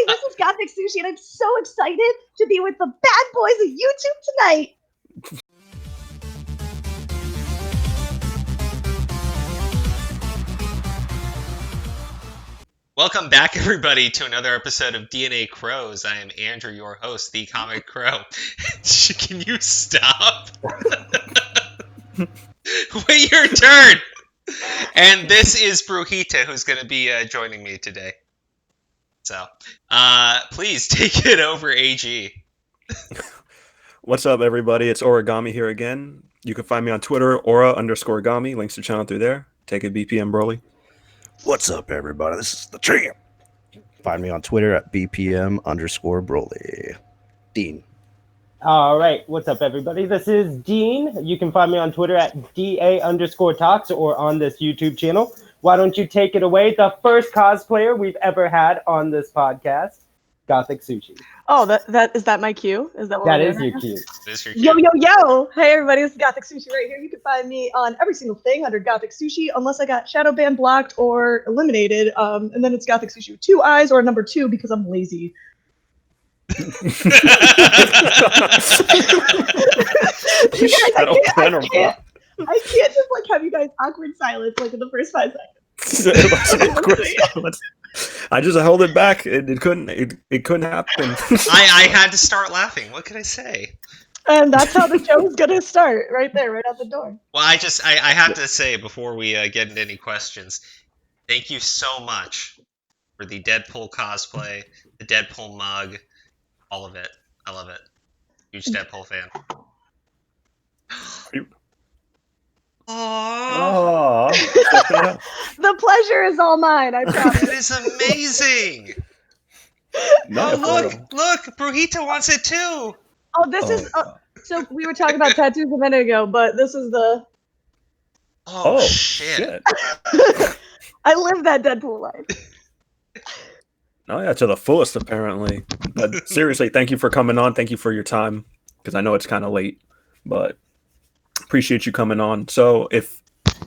Hi, this is Gothic Sushi, and I'm so excited to be with the bad boys of YouTube tonight. Welcome back, everybody, to another episode of DNA Crows. I am Andrew, your host, the ComicCrowe. Can you stop? Wait your turn! And this is Brujita, who's going to be joining me today. So, please take it over, AG. What's up, everybody? It's Origami here again. You can find me on Twitter, Aura_Gami. Links to the channel through there. Take it, BPM Broly. What's up, everybody? This is the champ. Find me on Twitter at BPM_Broly. Dean. All right. What's up, everybody? This is Dean. You can find me on Twitter at DA_Talks or on this YouTube channel. Why don't you take it away? The first cosplayer we've ever had on this podcast, Gothic Sushi. Oh, that is that my cue? Is that what that is your cue? Yo. Hey, everybody. This is Gothic Sushi right here. You can find me on every single thing under Gothic Sushi, unless I got shadow banned, blocked, or eliminated. And then it's Gothic Sushi with 2 eyes or number 2 because I'm lazy. You guys, I can't just like have you guys awkward silence like in the first 5 seconds. I just held it back. It couldn't happen. I had to start laughing. What could I say? And that's how the show's gonna start, right there, right out the door. Well, I have to say before we get into any questions, thank you so much for the Deadpool cosplay, the Deadpool mug, all of it. I love it. Huge Deadpool fan. Aww. The pleasure is all mine, I promise. It is amazing. No, look, Brujita wants it too. Oh, this is so we were talking about tattoos a minute ago, but this is the Oh shit. I live that Deadpool life. Oh yeah, to the fullest apparently. But seriously, thank you for coming on. Thank you for your time, because I know it's kind of late, but appreciate you coming on. So,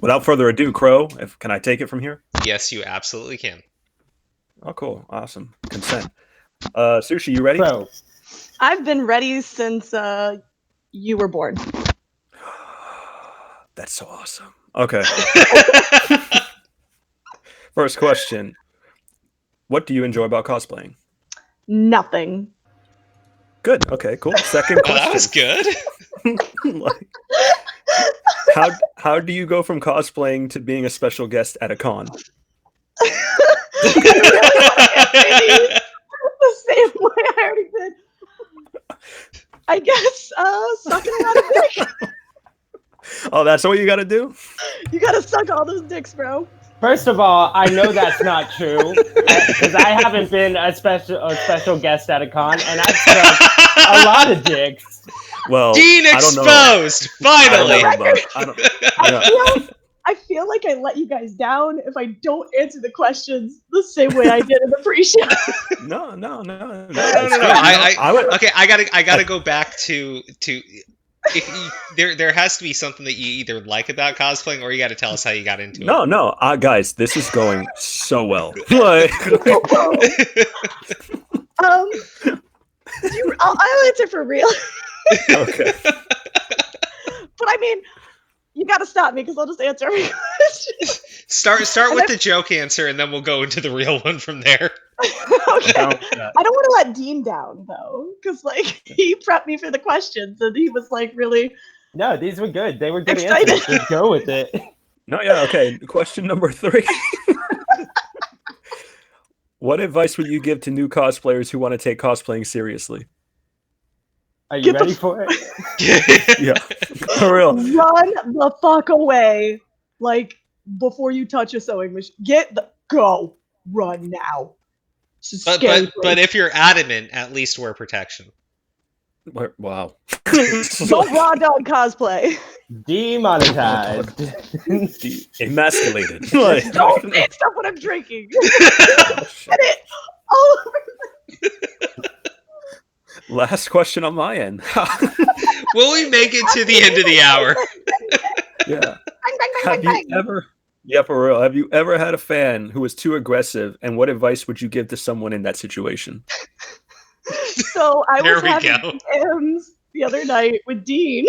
without further ado, Crow, can I take it from here? Yes, you absolutely can. Oh, cool, awesome, consent. Sushi, you ready? Crow. I've been ready since you were born. That's so awesome. Okay. First question. What do you enjoy about cosplaying? Nothing. Good. Okay, cool. Second question. That was good. How do you go from cosplaying to being a special guest at a con? The same way I already did. I guess sucking a lot of dick. Oh, that's what you got to do? You gotta suck all those dicks, bro. First of all, I know that's not true because I haven't been a special guest at a con, and I've sucked a lot of dicks. Well, Dean exposed. Finally. I feel like I let you guys down if I don't answer the questions the same way I did in the pre-show. No. I gotta go back to. There has to be something that you either like about cosplaying, or you got to tell us how you got into it. No, guys, this is going so well. I'll answer for real. Okay. But I mean, you got to stop me because I'll just answer every question. Start with the joke answer, and then we'll go into the real one from there. Okay. I don't want to let Dean down though, because like he prepped me for the questions, and he was like really. No, these were good. They were good excited. answers. Just go with it. No, yeah, okay. Question number 3. What advice would you give to new cosplayers who want to take cosplaying seriously? Are you ready for it? Yeah, for real. Run the fuck away, like before you touch a sewing machine. Go, run now. But if you're adamant, at least wear protection. Wow. Don't raw dog cosplay. Demonetized. Emasculated. Don't say stuff when I'm drinking. Get it all over. Last question on my end. Will we make it to the end of the hour? Yeah. Bang, bang, bang, Have bang, you ever Yeah, for real. Have you ever had a fan who was too aggressive, and what advice would you give to someone in that situation? So I There was we having go. DMs the other night with Dean.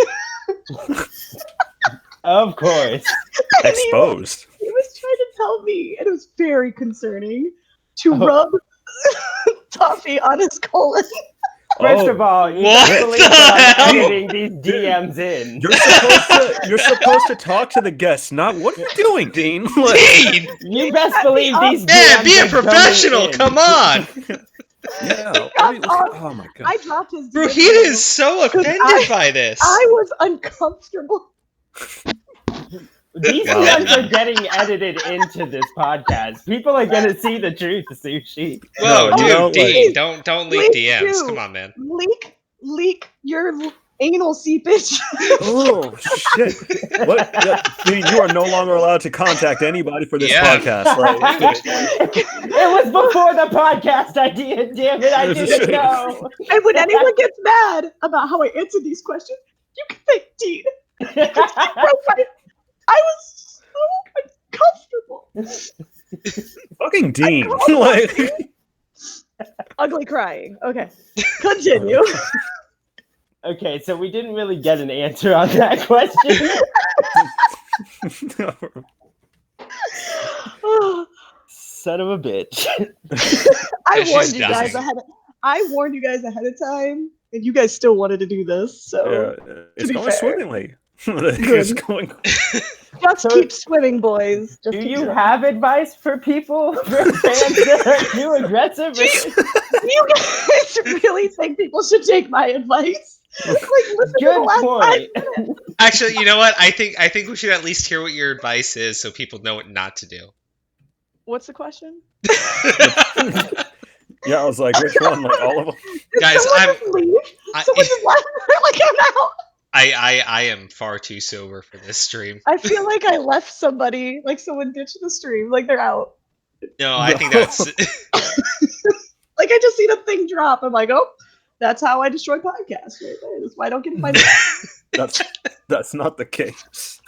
Of course. And Exposed. he was trying to tell me, and it was very concerning, to Oh. rub toffee on his colon. First of all, you What best believe the that I'm hell? editing these DMs in. You're supposed to talk to the guests, not what are you doing, Dean? Like, Dean! You best believe these DMs Man, be a are coming professional! in. Come on! yeah. what are you- oh my god. I dropped his DM. Ruhita is so offended by this. I was uncomfortable. These Wow. DMs are getting edited into this podcast. People are gonna see the truth, Sushi. Whoa, No, dude, you know, Dean, like- don't leak Please DMs. do. Come on, man. Leak your anal seepage. Oh shit! What? Yeah, Dean, you are no longer allowed to contact anybody for this Yeah. podcast. Like, It was before the podcast idea. Damn it, I There's a didn't shame. know. And when anyone gets mad about how I answered these questions, you can thank Dean. I was so uncomfortable. fucking Dean. called Like, Ugly crying. Okay. Continue. Okay, so we didn't really get an answer on that question. Son of a bitch. I Yeah, warned she's you guys dying. ahead of time, and you guys still wanted to do this. So yeah, it's be going fair. swimmingly. It's going. just So- keep swimming, boys. Just Do keep you swimming. have advice for people, for fans that are too aggressive? Do you guys really think people should take my advice? Like, listen to the Good last point. 5 minutes. Actually, you know what? I think we should at least hear what your advice is so people know what not to do. What's the question? Yeah, I was like, which one? Like all of them? Did Guys, someone I'm- just leave? I, Someone just left. Like, I'm out. I am far too sober for this stream. I feel like I left somebody. Like someone ditched the stream. Like they're out. No, I think that's Like I just seen a thing drop. I'm like, oh, that's how I destroy podcasts. Right there. That's why I don't get my. That's not the case.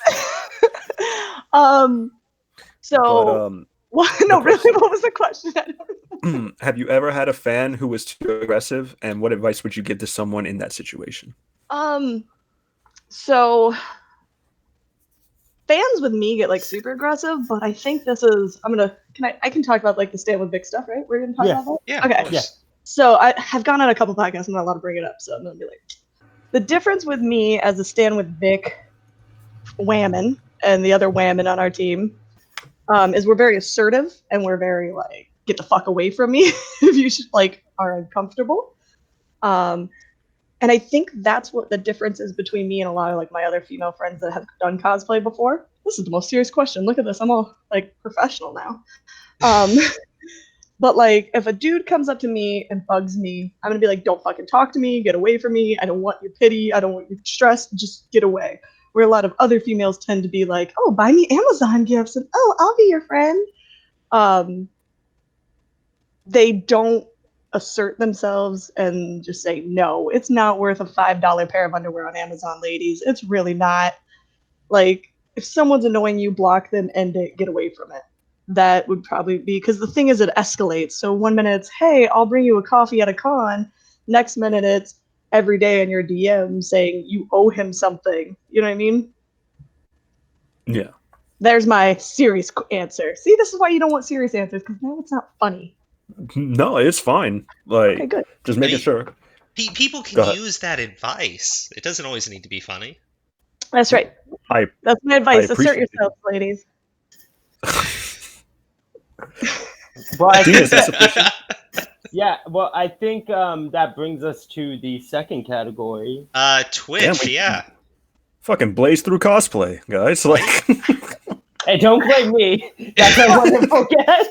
So But what? No, really. What was the question? I don't have you ever had a fan who was too aggressive, and what advice would you give to someone in that situation? So fans with me get like super aggressive, but I think this is I can talk about like the Stand with Vic stuff, right? We're gonna talk Yeah. about that? yeah. Okay. Of course. So I have gone on a couple podcasts, I'm not allowed to bring it up, so I'm gonna be like the difference with me as a Stand with Vic whammon and the other whammon on our team is we're very assertive and we're very like get the fuck away from me if you should like are uncomfortable. And I think that's what the difference is between me and a lot of like my other female friends that have done cosplay before. This is the most serious question. Look at this. I'm all like professional now. But like if a dude comes up to me and bugs me, I'm gonna be like, don't fucking talk to me, get away from me. I don't want your pity, I don't want your stress, just get away. Where a lot of other females tend to be like, oh, buy me Amazon gifts and oh, I'll be your friend. They don't assert themselves and just say, no, it's not worth a $5 pair of underwear on Amazon, ladies. It's really not. Like, if someone's annoying you, block them, end it, get away from it. That would probably be, because the thing is, it escalates. So 1 minute it's, hey, I'll bring you a coffee at a con. Next minute it's every day in your DM saying you owe him something. You know what I mean? Yeah. There's my serious answer. See, this is why you don't want serious answers, because now it's not funny. No, it's fine. Like, Okay, good. just making Hey. sure. People Go can ahead. use that advice. It doesn't always need to be funny. That's right. I That's my advice. appreciate Assert it. yourselves, ladies. Well, I Dean, think is that sufficient? yeah, well, I think that brings us to the second category. Twitch, Damn, yeah. Fucking blaze through cosplay, guys. Like, Hey, don't blame me. That's a wonderful guess.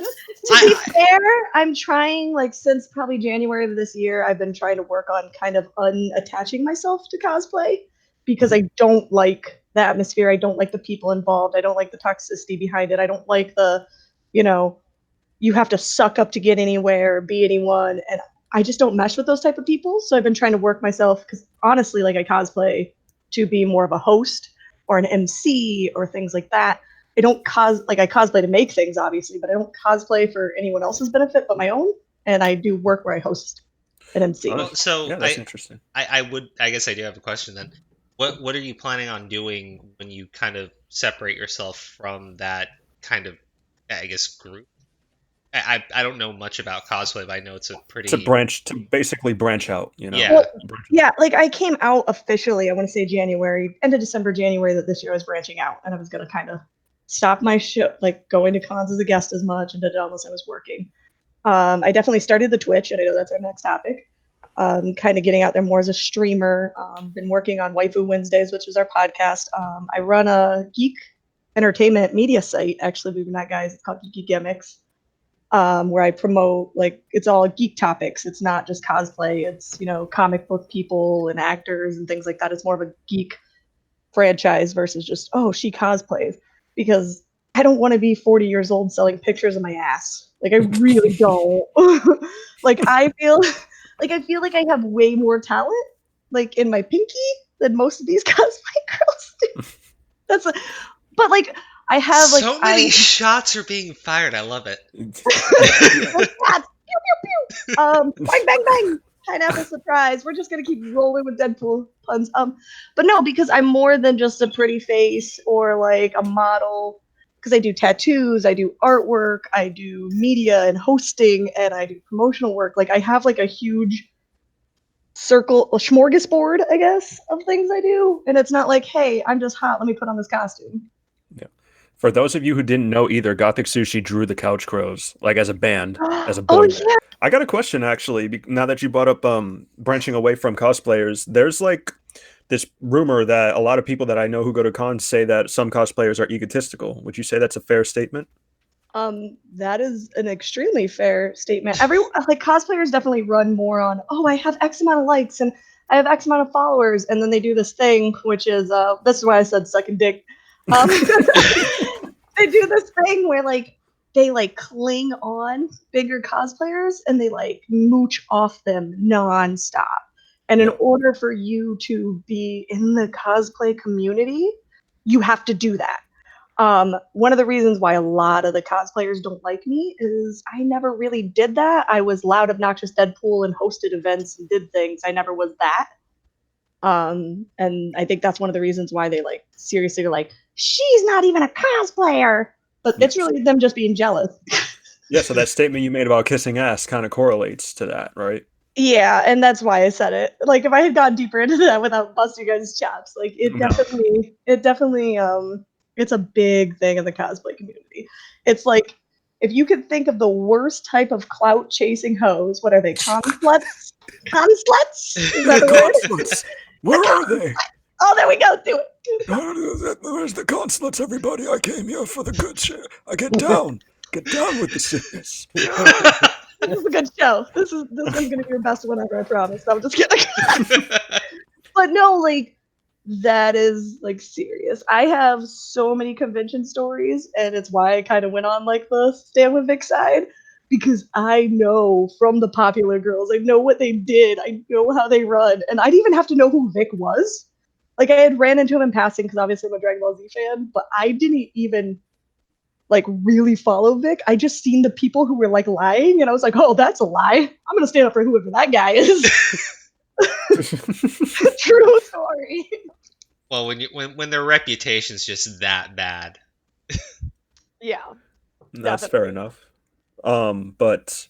To be fair, I'm trying, like, since probably January of this year, I've been trying to work on kind of unattaching myself to cosplay because I don't like the atmosphere. I don't like the people involved. I don't like the toxicity behind it. I don't like the, you have to suck up to get anywhere, be anyone. And I just don't mesh with those type of people. So I've been trying to work myself because honestly, like, I cosplay to be more of a host or an MC or things like that. I don't I cosplay to make things, obviously, but I don't cosplay for anyone else's benefit but my own. And I do work where I host an MC. Oh, Well, so yeah, that's interesting. I guess I do have a question then. What are you planning on doing when you kind of separate yourself from that kind of, I guess, group? I don't know much about cosplay, but I know it's a pretty to basically branch out, you know. Yeah. Well, yeah, like I came out officially, I want to say January, end of December, January, that this year I was branching out, and I was going to kind of stop my shit, like going to cons as a guest as much and did it unless I was working. I definitely started the Twitch, and I know that's our next topic. Kind of getting out there more as a streamer. Been working on Waifu Wednesdays, which is our podcast. I run a geek entertainment media site, actually, believe it or not, guys. It's called Geeky Gimmicks, where I promote, like, it's all geek topics. It's not just cosplay. It's, you know, comic book people and actors and things like that. It's more of a geek franchise versus just, oh, she cosplays. Because I don't want to be 40 years old selling pictures of my ass. Like, I really don't. I feel like I have way more talent, like, in my pinky than most of these cosplay girls do. But like, I have like so many shots are being fired. I love it. Pew, pew, pew. Bang, bang, bang. Pineapple surprise. We're just gonna keep rolling with Deadpool puns. But no, because I'm more than just a pretty face or like a model. Because I do tattoos, I do artwork, I do media and hosting, and I do promotional work. Like, I have like a huge a smorgasbord, I guess, of things I do. And it's not like, hey, I'm just hot, let me put on this costume. Yeah. For those of you who didn't know either, Gothic Sushi drew the Couch Crows, like as a band, as a boy. Oh, yeah. I got a question, actually, now that you brought up branching away from cosplayers. There's like this rumor that a lot of people that I know who go to cons say that some cosplayers are egotistical. Would you say that's a fair statement? That is an extremely fair statement. Cosplayers definitely run more on, oh, I have X amount of likes and I have X amount of followers, and then they do this thing, which is this is why I said sucking dick. They do this thing where like they like cling on bigger cosplayers and they like mooch off them nonstop. And in order for you to be in the cosplay community, you have to do that. One of the reasons why a lot of the cosplayers don't like me is I never really did that. I was loud, obnoxious Deadpool and hosted events and did things. I never was that. And I think that's one of the reasons why they like seriously are like, she's not even a cosplayer. But it's really them just being jealous. Yeah, so that statement you made about kissing ass kind of correlates to that, right? Yeah, and that's why I said it. Like, if I had gone deeper into that without busting you guys' chops, like it definitely it's a big thing in the cosplay community. It's like, if you could think of the worst type of clout chasing hoes, what are they? Consluts? Consluts? Is that the word? Where are they? Oh, there we go. Do it. Where's the consulates, everybody? I came here for the good shit. I get down with the sickness. This is a good show. This is gonna be your best one ever, I promise. I'm just kidding. But no, like, that is like serious. I have so many convention stories, and it's why I kind of went on like the Stand With Vic side, because I know from the popular girls, I know what they did, I know how they run, and I didn't even have to know who Vic was. Like, I had ran into him in passing because obviously I'm a Dragon Ball Z fan, but I didn't even like really follow Vic. I just seen the people who were like lying, and I was like, oh, that's a lie. I'm gonna stand up for whoever that guy is. True story. Well, when their reputation's just that bad. Yeah. That's Definitely. fair enough. But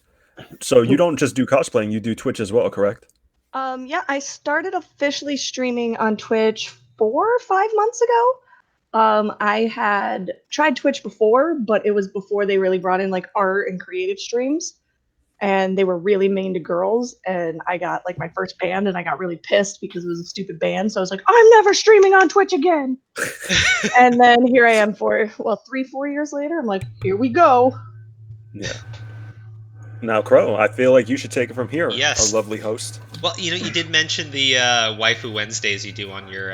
so you don't just do cosplaying, you do Twitch as well, correct? Yeah, I started officially streaming on Twitch 4 or 5 months ago. I had tried Twitch before, but it was before they really brought in like art and creative streams, and they were really mean to girls, and I got like my first ban, and I got really pissed because it was a stupid ban, so I was like, I'm never streaming on Twitch again. And then here I am 3-4 years later, I'm like, here we go. Yeah. Now, Crow, I feel like you should take it from here, Yes. our lovely host. Well, you did mention the Waifu Wednesdays you do on your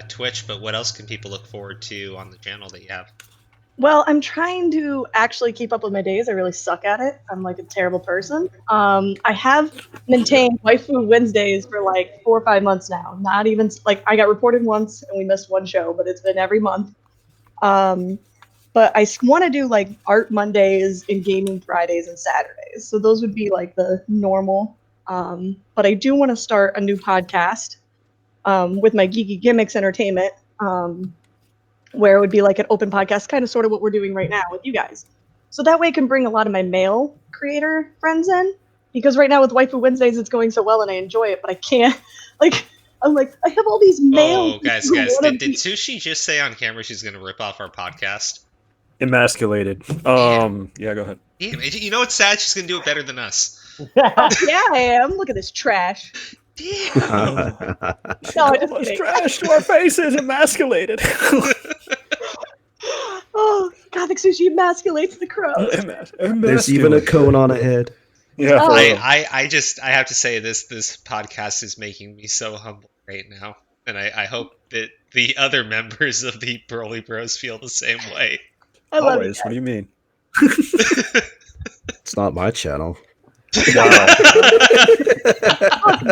Twitch, but what else can people look forward to on the channel that you have? Well, I'm trying to actually keep up with my days. I really suck at it. I'm like a terrible person. I have maintained Waifu Wednesdays for like 4 or 5 months now. Not even like I got reported once and we missed one show, but it's been every month. But I want to do like art Mondays and gaming Fridays and Saturdays. So those would be like the normal. But I do want to start a new podcast with my Geeky Gimmicks Entertainment, where it would be like an open podcast, kind of sort of what we're doing right now with you guys. So that way I can bring a lot of my male creator friends in. Because right now with Waifu Wednesdays, it's going so well and I enjoy it, but I can't, like, I'm like, I have all these male. Oh, guys, did Sushi just say on camera she's going to rip off our podcast? Emasculated. Yeah, go ahead. Damn, you know what's sad? She's going to do it better than us. Yeah, I am. Look at this trash. Damn. No, I'm just Much kidding. trash to our faces, emasculated. Oh, Gothic Sushi emasculates the crows. There's even a cone on a head. Yeah, Oh. for real. I have to say this podcast is making me so humble right now. And I hope that the other members of the Broly Bros feel the same way. I love Always. What do you mean? It's not my channel. Wow.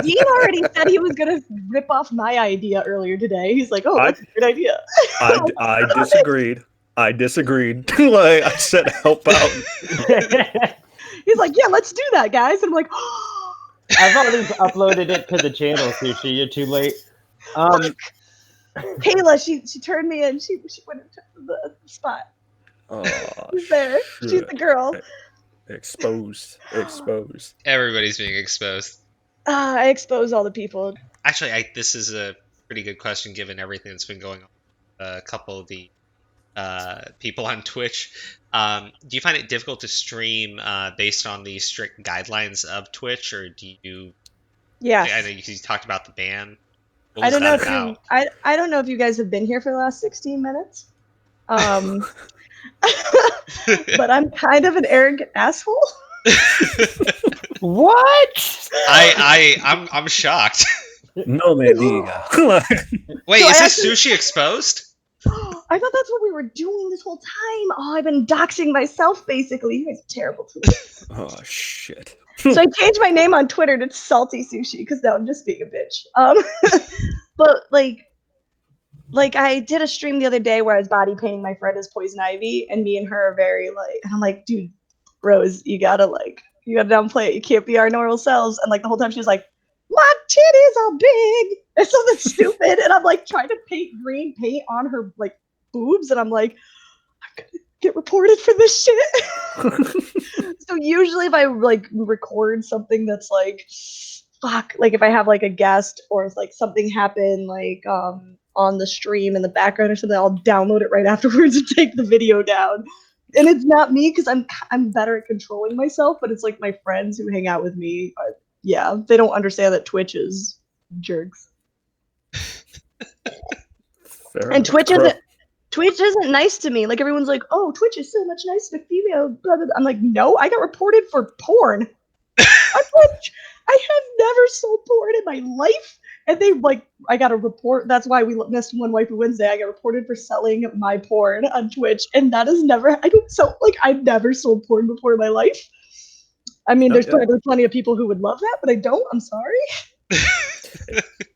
Dean already said he was going to rip off my idea earlier today. He's like, oh, that's a good idea. I disagreed. Like I said, help out. He's like, yeah, let's do that, guys. And I'm like, I've already uploaded it to the channel, Sushi. You're too late. Kayla, she turned me in. She went into the spot. Oh, She's there. She's the girl. Exposed. Everybody's being exposed. I expose all the people. Actually, this is a pretty good question given everything that's been going on. A couple of the people on Twitch. Do you find it difficult to stream based on the strict guidelines of Twitch, or do you? Yeah. I know you talked about the ban. What I was don't know that if about? I don't know if you guys have been here for the last 16 minutes. But I'm kind of an arrogant asshole. What? I'm shocked. No me diga. Wait, So is I this Sushi exposed? I thought that's what we were doing this whole time. Oh, I've been doxing myself, basically. You guys are terrible to me. Oh shit. So I changed my name on Twitter to Salty Sushi because now I'm just being a bitch. But like I did a stream the other day where I was body painting my friend as Poison Ivy, and me and her are very like, and I'm like, dude, Rose, you gotta downplay it. You can't be our normal selves. And like the whole time she was like, my titties are big and something stupid, and I'm like trying to paint green paint on her like boobs, and I'm like, I'm gonna get reported for this shit. So usually if I like record something that's like, fuck, like if I have like a guest or if like something happened like on the stream in the background or something, I'll download it right afterwards and take the video down. And it's not me because I'm better at controlling myself, but it's like my friends who hang out with me. Yeah, they don't understand that Twitch is jerks. Fair And enough. Twitch isn't nice to me. Like everyone's like, oh, Twitch is so much nicer to female. Blah, blah, blah. I'm like, no, I got reported for porn. I have never sold porn in my life. And they like, I got a report. That's why we missed one Waifu Wednesday. I got reported for selling my porn on Twitch, and that is never. I've never sold porn before in my life. I mean, there's probably plenty of people who would love that, but I don't. I'm sorry.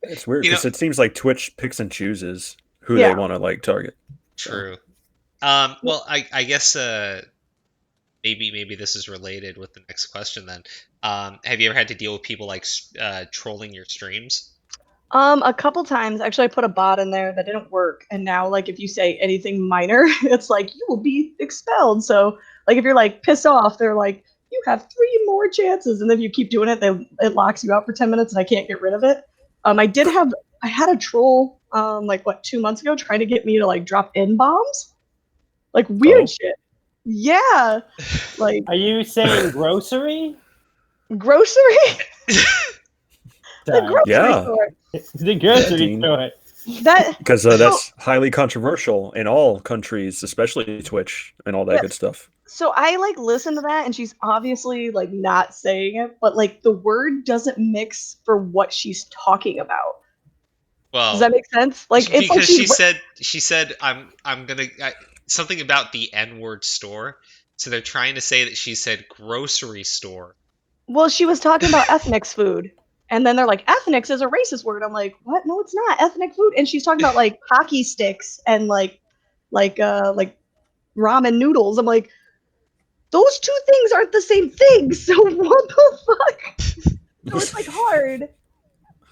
It's weird You know- because it seems like Twitch picks and chooses who Yeah. they want to like target. True. Well, I guess maybe this is related with the next question then. Have you ever had to deal with people like trolling your streams? A couple times. Actually, I put a bot in there that didn't work, and now like if you say anything minor, it's like you will be expelled. So like if you're like pissed off, they're like, you have 3 more chances, and then you keep doing it, it locks you out for 10 minutes, and I can't get rid of it. I had a troll 2 months ago trying to get me to like drop N bombs, like weird shit. Yeah, like Are you saying grocery? grocery. The grocery Yeah. store. The grocery Dean. store. That Because that's highly controversial in all countries, especially Twitch and all that Yeah. good stuff. So I like listen to that, and she's obviously like not saying it, but like the word doesn't mix for what she's talking about. Well, Does that make sense? Like it's like because she said I'm gonna something about the N-word store. So they're trying to say that she said grocery store. well, she was talking about ethnics food, and then they're like, ethnics is a racist word. I'm like, what? No, it's not ethnic food. And she's talking about like hockey sticks and like ramen noodles. I'm like, those two things aren't the same thing. So what the fuck? So it's like hard.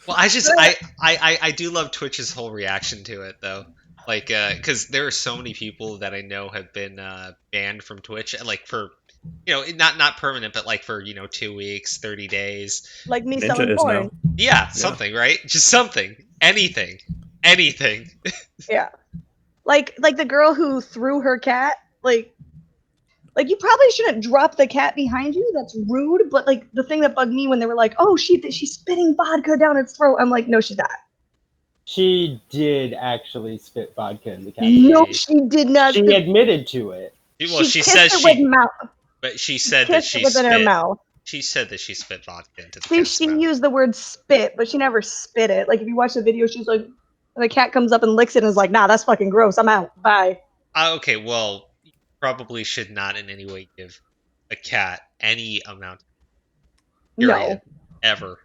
Well, I do love Twitch's whole reaction to it though. Like, because there are so many people that I know have been banned from Twitch, like for, not permanent, but like for 2 weeks, 30 days. Like me Ninja selling is porn. now. Yeah, something, right? Just something, anything. Yeah. Like the girl who threw her cat, like you probably shouldn't drop the cat behind you. That's rude. But like the thing that bugged me when they were like, "Oh, she's spitting vodka down its throat," I'm like, "No, she's not." She did actually spit vodka in the cat. No, she did not. She admitted to it. Well, she kissed says it with mouth. but she said that Kissed she it within her spit. mouth. She said that she spit vodka into the See, cat's she mouth. used the word spit, but she never spit it. Like if you watch the video, she's like, the cat comes up and licks it and is like, "Nah, that's fucking gross. I'm out. Bye." Okay, well, you probably should not in any way give a cat any amount. Period, ever.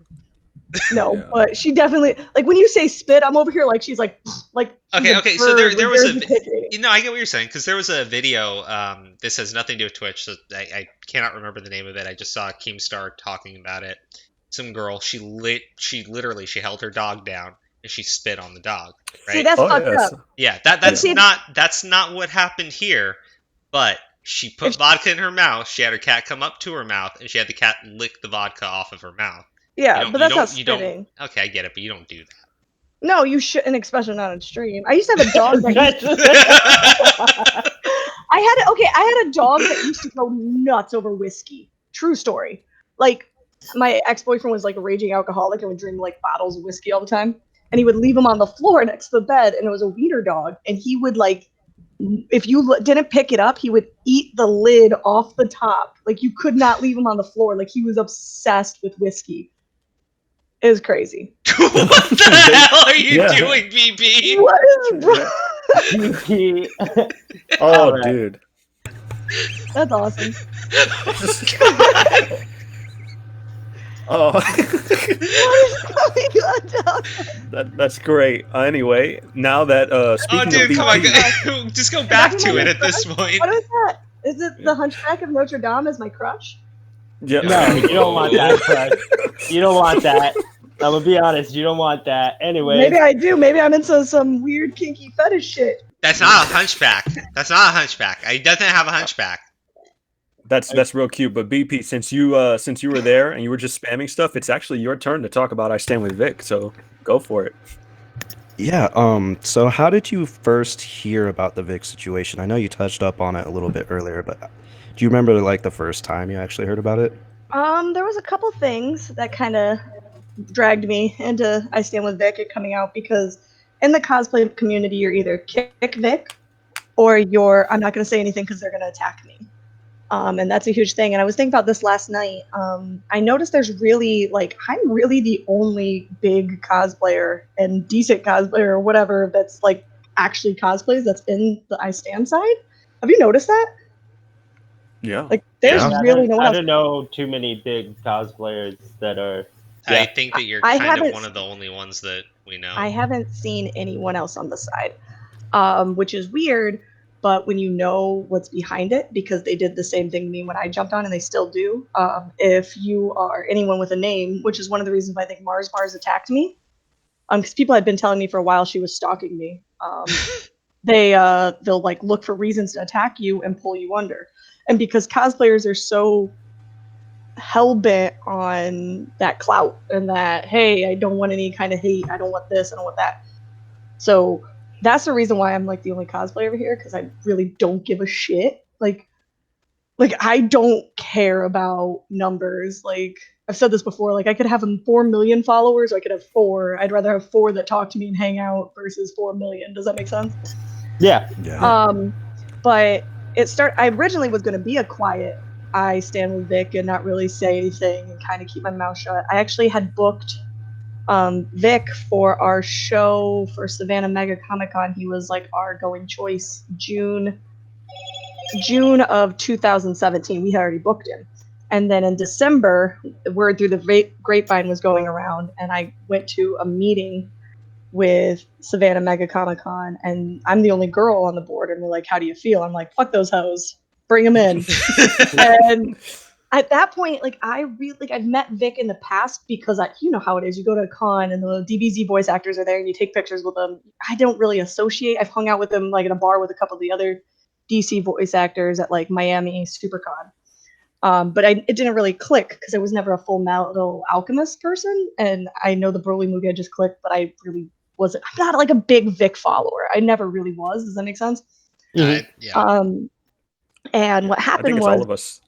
No, Yeah. but she definitely like when you say spit, I'm over here like she's like Okay. So there was a regurgitating. I get what you're saying because there was a video. This has nothing to do with Twitch, so I cannot remember the name of it. I just saw Keemstar talking about it. Some girl, she literally held her dog down and she spit on the dog. Right? See, that's fucked up. Yeah, that's Yeah. not what happened here. But she put vodka in her mouth. She had her cat come up to her mouth, and she had the cat lick the vodka off of her mouth. Yeah, but that's not spitting. Okay, I get it, but you don't do that. No, you shouldn't, especially not on stream. I used to have a dog that I had a dog that used to go nuts over whiskey. True story. Like my ex-boyfriend was like a raging alcoholic and would drink like bottles of whiskey all the time. And he would leave them on the floor next to the bed, and it was a wiener dog. And he would like, if you didn't pick it up, he would eat the lid off the top. Like you could not leave him on the floor. Like he was obsessed with whiskey. It was crazy. What the hell are you doing, BP? What is wrong? BP. Oh, Alright. dude. That's awesome. Oh, What is going on? that's great. Anyway, now that speaking Oh, of dude, BP, come on, just go back to it at this point. What is that? Is it the Hunchback of Notre Dame as my crush? yeah. No, you don't want that, Craig. You don't want that. I'm gonna be honest, you don't want that. Anyway. Maybe I do. Maybe I'm into some weird kinky fetish shit. That's not a hunchback. That's not a hunchback. He doesn't have a hunchback. That's real cute. But BP, since you were there and you were just spamming stuff, it's actually your turn to talk about I Stand With Vic. So go for it. Yeah. So how did you first hear about the Vic situation? I know you touched up on it a little bit earlier, but do you remember like the first time you actually heard about it? There was a couple things that kind of dragged me into I Stand With Vic coming out, because in the cosplay community, you're either kick Vic or you're, I'm not going to say anything because they're going to attack me. And that's a huge thing. And I was thinking about this last night. I noticed there's really, like, I'm really the only big cosplayer and decent cosplayer or whatever that's, like, actually cosplays that's in the I Stand side. Have you noticed that? Yeah. Like, there's really no one I else. don't know too many big cosplayers that are... I think that you're I kind haven't of one of the only ones that we know. I haven't seen anyone else on the side, which is weird. But when you know what's behind it, because they did the same thing to me when I jumped on, and they still do. If you are anyone with a name, which is one of the reasons why I think Mars attacked me, because people had been telling me for a while she was stalking me. They'll like look for reasons to attack you and pull you under, and because cosplayers are so hell-bent on that clout and that, hey, I don't want any kind of hate, I don't want this, I don't want that. So that's the reason why I'm like the only cosplayer over here, because I really don't give a shit. Like I don't care about numbers. Like I've said this before, like I could have 4 million followers, or I could have 4. I'd rather have 4 that talk to me and hang out versus 4 million. Does that make sense? Yeah. But I originally was going to be a quiet I Stand With Vic and not really say anything and kind of keep my mouth shut. I actually had booked Vic for our show for Savannah Mega Comic Con. He was like our going choice June of 2017. We had already booked him. And then in December, word through the grapevine was going around, and I went to a meeting with Savannah Mega Comic Con, and I'm the only girl on the board, and they're like, "How do you feel?" I'm like, "Fuck those hoes, bring them in." And at that point, like I really like I've met Vic in the past because you know how it is. You go to a con and the DBZ voice actors are there, and you take pictures with them. I don't really associate. I've hung out with them like in a bar with a couple of the other DC voice actors at like Miami SuperCon. But it didn't really click because I was never a Full Metal Alchemist person, and I know the Broly movie I just clicked, but I really wasn't. I'm not like a big Vic follower. I never really was. Does that make sense? Yeah. And what I happened think it's was, all of us.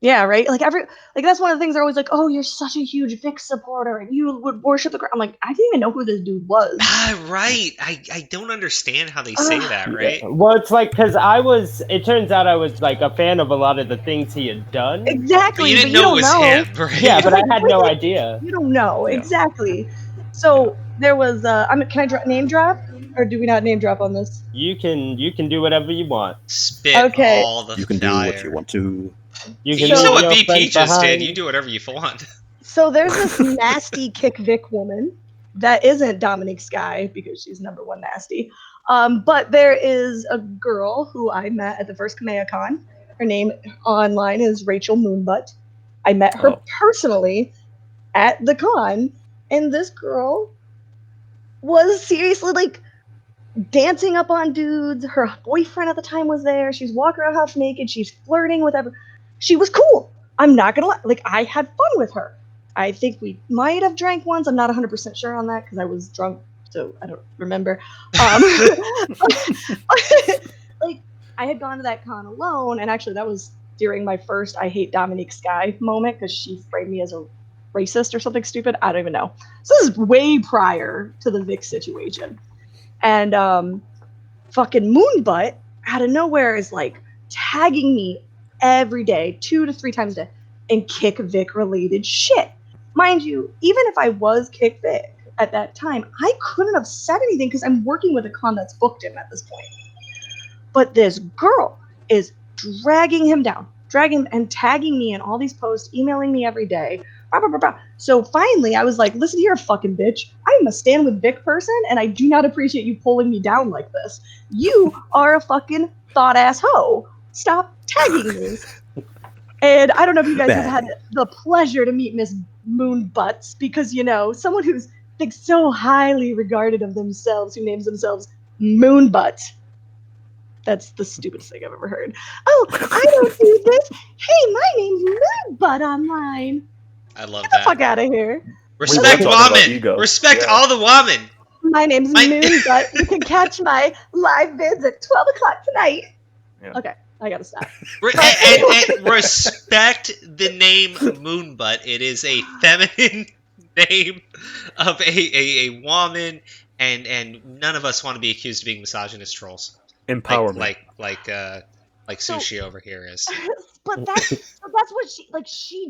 yeah, right. Like that's one of the things they're always like, "Oh, you're such a huge Vic supporter, and you would worship the." I'm like, I didn't even know who this dude was. Right. I don't understand how they say that, right? Well, it's like because it turns out I was like a fan of a lot of the things he had done. Exactly, But you didn't don't know it was him, right? Yeah, but I had no idea. You don't know Yeah. exactly. So there was. Can I name drop, or do we not name drop on this? You can do whatever you want. Spit Okay. all the You can do what you fire. want to. You You saw leave what your BP friends just did. behind. You do whatever you want. So there's this nasty Kick Vic woman that isn't Dominique Sky because she's number one nasty. But there is a girl who I met at the first ComicCon. Her name online is Rachel Moonbutt. I met her Oh. personally at the con, and this girl was seriously like dancing up on dudes. Her boyfriend at the time was there. She's walking around half naked. She's flirting with everyone. She was cool. I'm not gonna lie. Like, I had fun with her. I think we might have drank once. I'm not 100% sure on that because I was drunk, so I don't remember. Like, I had gone to that con alone, and actually that was during my first I Hate Dominique Sky moment because she framed me as a racist or something stupid. I don't even know. So this is way prior to the Vic situation. And fucking Moonbutt out of nowhere is like tagging me every day, 2 to 3 times a day, in Kick Vic related shit. Mind you, even if I was Kick Vic at that time, I couldn't have said anything because I'm working with a con that's booked him at this point. But this girl is dragging him down, dragging and tagging me in all these posts, emailing me every day. Blah, blah, blah, blah. So finally, I was like, listen here, fucking bitch. I'm a Stand With Vic person, and I do not appreciate you pulling me down like this. You are a fucking thought-ass hoe. Stop tagging me. And I don't know if you guys have had the pleasure to meet Miss Moonbutts, because, you know, someone who's like so highly regarded of themselves, who names themselves Moonbutt. That's the stupidest thing I've ever heard. Oh, I don't do this. Hey, my name's Moonbutt online. I love Get the that. fuck out of here. Respect We were talking about women. ego. Respect Yeah. all the women. My name's Moonbutt. You can catch my live vids at 12 o'clock tonight. Yeah. Okay, I gotta stop. And respect the name Moonbutt. It is a feminine name of a woman, and none of us want to be accused of being misogynist trolls. Empowerment. Like Sushi over here is. But that's what she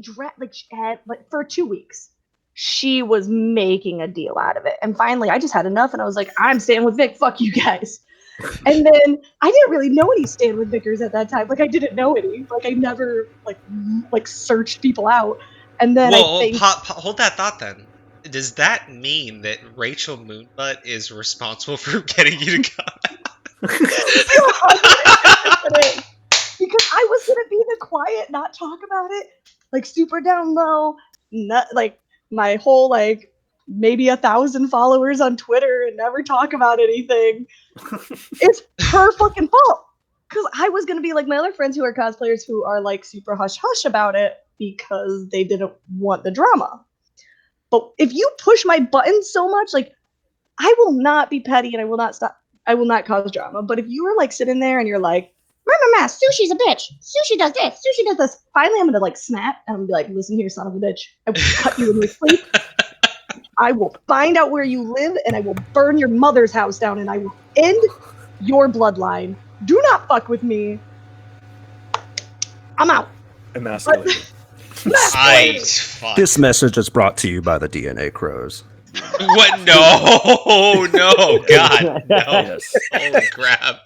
had for 2 weeks. She was making a deal out of it, and finally, I just had enough, and I was like, "I'm staying with Vic. Fuck you guys." And then I didn't really know any Stand With Vicers at that time. Like, I didn't know any. Like, I never like searched people out. And then hold that thought. Then does that mean that Rachel Moonbutt is responsible for getting you to come? Because I was gonna be the quiet, not talk about it, like super down low, not like my whole like maybe 1,000 followers on Twitter and never talk about anything. It's her fucking fault. Because I was gonna be like my other friends who are cosplayers who are like super hush hush about it because they didn't want the drama. But if you push my buttons so much, like, I will not be petty and I will not stop. I will not cause drama. But if you were like sitting there and you're like, "Mama, Sushi's a bitch. Sushi does this. Sushi does this." Finally, I'm gonna like snap and I'm gonna be like, "Listen here, son of a bitch. I will cut you in your sleep. I will find out where you live and I will burn your mother's house down and I will end your bloodline. Do not fuck with me. I'm out." Emasculated. This message is brought to you by the DNA Crows. What? No, God, no. Yes. Holy crap.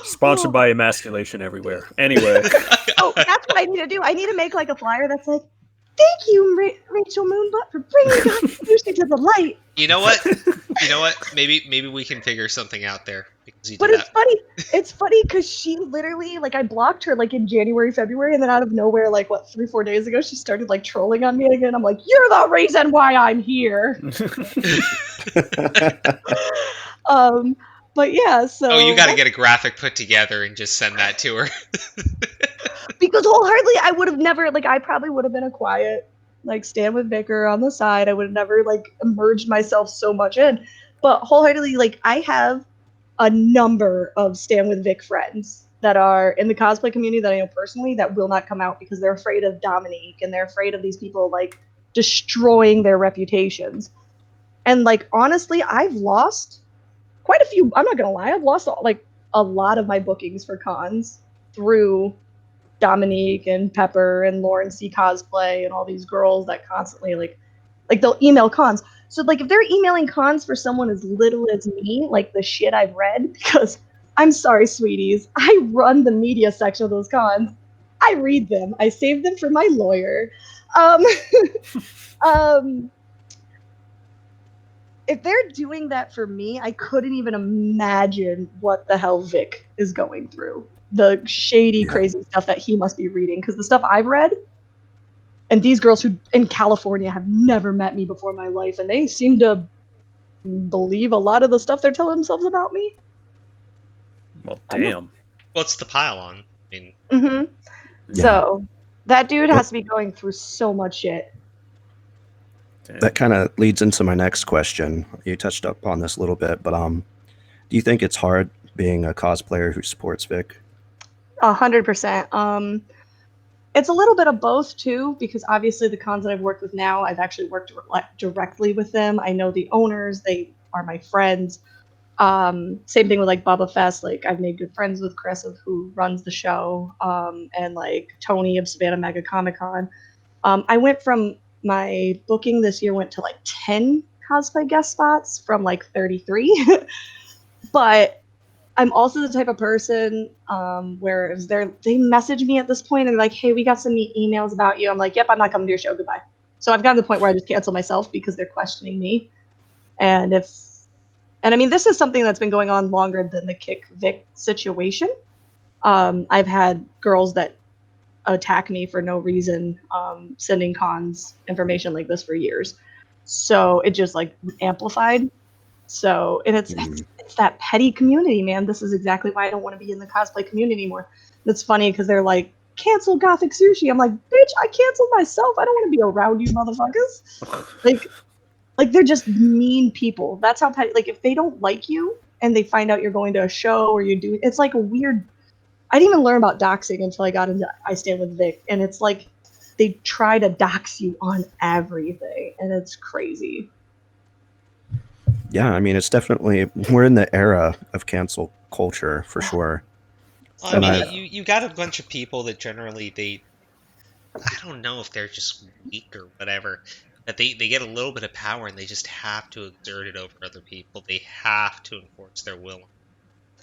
Sponsored by emasculation everywhere. Anyway. Oh, that's what I need to do. I need to make like a flyer that's like, Thank you, Rachel Moonbutt, for bringing Gothic Sushi to the light. You know what? You know what? Maybe we can figure something out there because you But did it's that. funny. It's funny because she literally, like, I blocked her, like, in January, February, and then out of nowhere, like, 3-4 days ago, she started, like, trolling on me again. I'm like, you're the reason why I'm here. But yeah, so. Oh, you got to get a graphic put together and just send that to her. Because wholeheartedly, I would have never, like, I probably would have been a quiet, like, stand with Vicar on the side. I would have never, like, immersed myself so much in. But wholeheartedly, like, I have a number of stand with Vic friends that are in the cosplay community that I know personally that will not come out because they're afraid of Dominique and they're afraid of these people, like, destroying their reputations. And, like, honestly, I've lost quite a few. I'm not going to lie. I've lost, like, a lot of my bookings for cons through Dominique and Pepper and Lauren C cosplay and all these girls that constantly like they'll email cons. So like if they're emailing cons for someone as little as me, like the shit I've read, because I'm sorry, sweeties, I run the media section of those cons. I read them. I save them for my lawyer. If they're doing that for me, I couldn't even imagine what the hell Vic is going through. The shady, crazy stuff that he must be reading. Because the stuff I've read, and these girls who in California have never met me before in my life, and they seem to believe a lot of the stuff they're telling themselves about me. Well, damn. What's the pile on? I mean, Yeah. So that dude has to be going through so much shit. Damn. That kind of leads into my next question. You touched up on this a little bit, but do you think it's hard being a cosplayer who supports Vic? 100%. It's a little bit of both too, because obviously the cons that I've worked with now, I've actually worked directly with them. I know the owners; they are my friends. Same thing with like Bubba Fest. Like I've made good friends with Chris, who runs the show, and like Tony of Savannah Mega Comic Con. I went from my booking this year went to like 10 cosplay guest spots from like 33, but I'm also the type of person where if they message me at this point and they're like, hey, we got some emails about you. I'm like, yep, I'm not coming to your show. Goodbye. So I've gotten to the point where I just cancel myself because they're questioning me. And I mean, this is something that's been going on longer than the Kick Vic situation. I've had girls that attack me for no reason, sending cons information like this for years. So it just like amplified. So, and it's that petty community, man. This is exactly why I don't want to be in the cosplay community anymore. It's funny because they're like, cancel Gothic Sushi. I'm like, bitch, I canceled myself. I don't want to be around you motherfuckers. Like they're just mean people. That's how petty. Like if they don't like you and they find out you're going to a show or you're doing, it's like a weird. I didn't even learn about doxing until I got into IStandWithVic, and it's like they try to dox you on everything, and it's crazy. Yeah, I mean, it's definitely, we're in the era of cancel culture for sure. Well, I mean, you got a bunch of people that generally I don't know if they're just weak or whatever, that they get a little bit of power and they just have to exert it over other people. They have to enforce their will.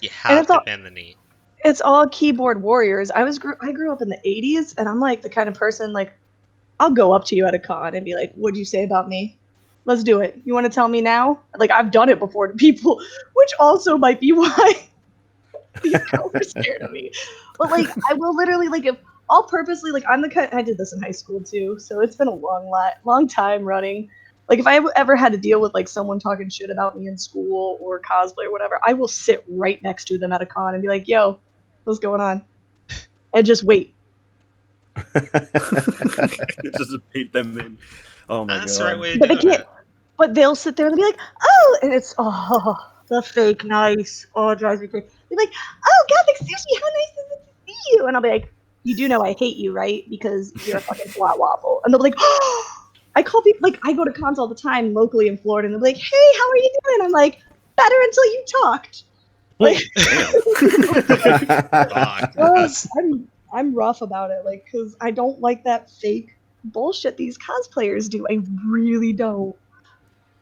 You have to bend the knee. It's all keyboard warriors. I grew up in the 80s, and I'm like the kind of person like I'll go up to you at a con and be like, "What'd you say about me? Let's do it. You want to tell me now?" Like I've done it before to people, which also might be why these girls are scared of me. But like I will literally like if I'll purposely like I'm the kind I did this in high school too, so it's been a long time running. Like if I ever had to deal with like someone talking shit about me in school or cosplay or whatever, I will sit right next to them at a con and be like, "Yo, what's going on?" And just wait. Just beat them in. Oh my That's god! The right way to But do they can't. it. But they'll sit there and be like, "Oh," and it's the fake nice. Oh, it drives me crazy. They're like, "Oh, Gothic Sushi, how nice is it to see you?" And I'll be like, "You do know I hate you, right? Because you're a fucking flat waffle." And they'll be like, "Oh." I call people like I go to cons all the time locally in Florida, and they'll be like, "Hey, how are you doing?" I'm like, "Better until you talked." Like, I'm rough about it, like, because I don't like that fake bullshit these cosplayers do. I really don't.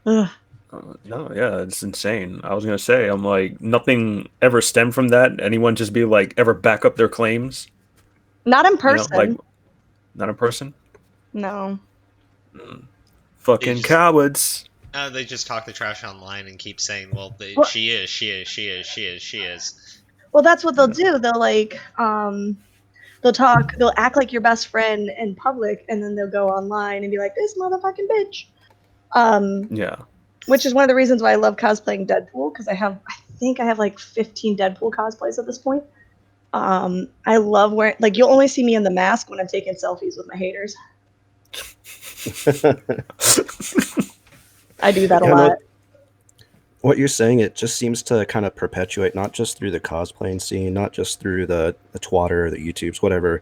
Ugh. No, yeah, it's insane. I was gonna say, I'm like, nothing ever stemmed from that. Anyone just be like, ever back up their claims? Not in person. Not in person. No. Fucking just- cowards. They just talk the trash online and keep saying, well, Well- she is. Well, that's what they'll do. They'll like they'll act like your best friend in public, and then they'll go online and be like, this motherfucking bitch. Yeah. Which is one of the reasons why I love cosplaying Deadpool, because I think I have like 15 Deadpool cosplays at this point. I love wearing, like, you'll only see me in the mask when I'm taking selfies with my haters. I do that a Yeah, no, lot. what you're saying, it just seems to kind of perpetuate, not just through the cosplaying scene, not just through the Twitter, the YouTubes, whatever.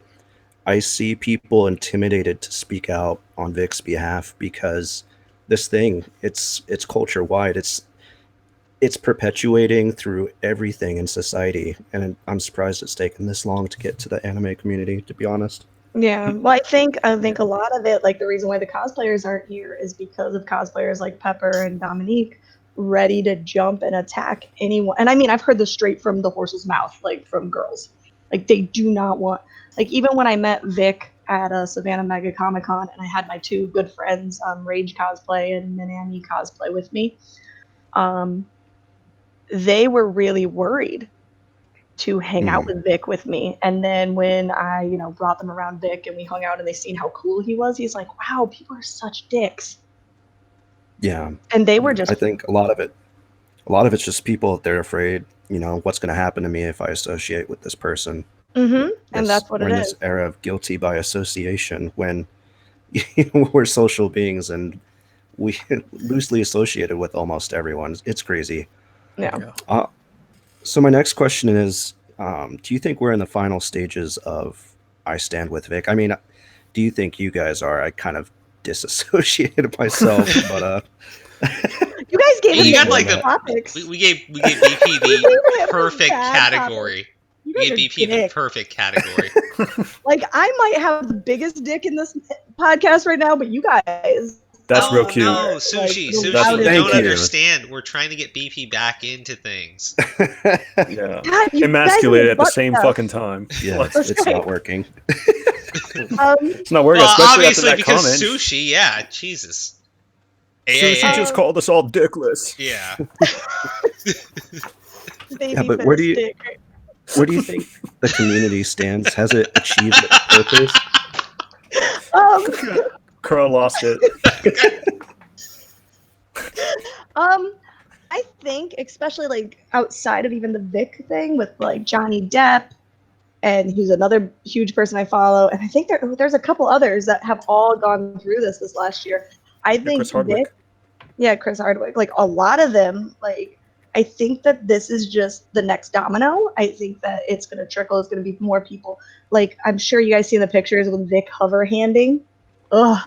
I see people intimidated to speak out on Vic's behalf because this thing, it's culture wide. It's perpetuating through everything in society, and I'm surprised it's taken this long to get to the anime community, to be honest. Yeah, well, I think a lot of it, like the reason why the cosplayers aren't here is because of cosplayers like Pepper and Dominique ready to jump and attack anyone. And I mean, I've heard this straight from the horse's mouth, like from girls. Like they do not want, like even when I met Vic at a Savannah Mega Comic Con and I had my two good friends, Rage Cosplay and Minami Cosplay with me, they were really worried to hang out with Vic with me. And then when I, brought them around Vic and we hung out and they seen how cool he was, he's like, wow, people are such dicks. Yeah. And they were just, I think a lot of it's just people, they're afraid, what's going to happen to me if I associate with this person. and that's what we're it in is. this era of guilty by association when we're social beings and we loosely associated with almost everyone. It's crazy. Yeah. So my next question is, do you think we're in the final stages of I Stand With Vic? I mean, do you think you guys are? I kind of disassociated myself, but You guys gave You him got the like good the- topics. We gave BP the perfect Bad category. You We guys gave are BP the dicks. perfect category. Like, I might have the biggest dick in this podcast right now, but you guys. That's real Oh, cute. No, Like, Sushi, the Sushi, That's- you Thank don't you. understand. We're trying to get BP back into things. Yeah. God, you Emasculated guys at the butt same stuff. fucking time. yeah, it's not working. It's not working, Well, especially after obviously that because comment. Sushi, yeah, Jesus. Sushi just called us all dickless. Yeah. Baby but where do fist you- dick. Where do you think the community stands? Has it achieved its purpose? Crow lost it. I think, especially like outside of even the Vic thing with like Johnny Depp, and who's another huge person I follow, and I think there's a couple others that have all gone through this last year. I think Chris Hardwick. Chris Hardwick, like a lot of them, like I think that this is just the next domino. I think that it's going to trickle. It's going to be more people. Like, I'm sure you guys seen the pictures with Vic hover handing. Ugh.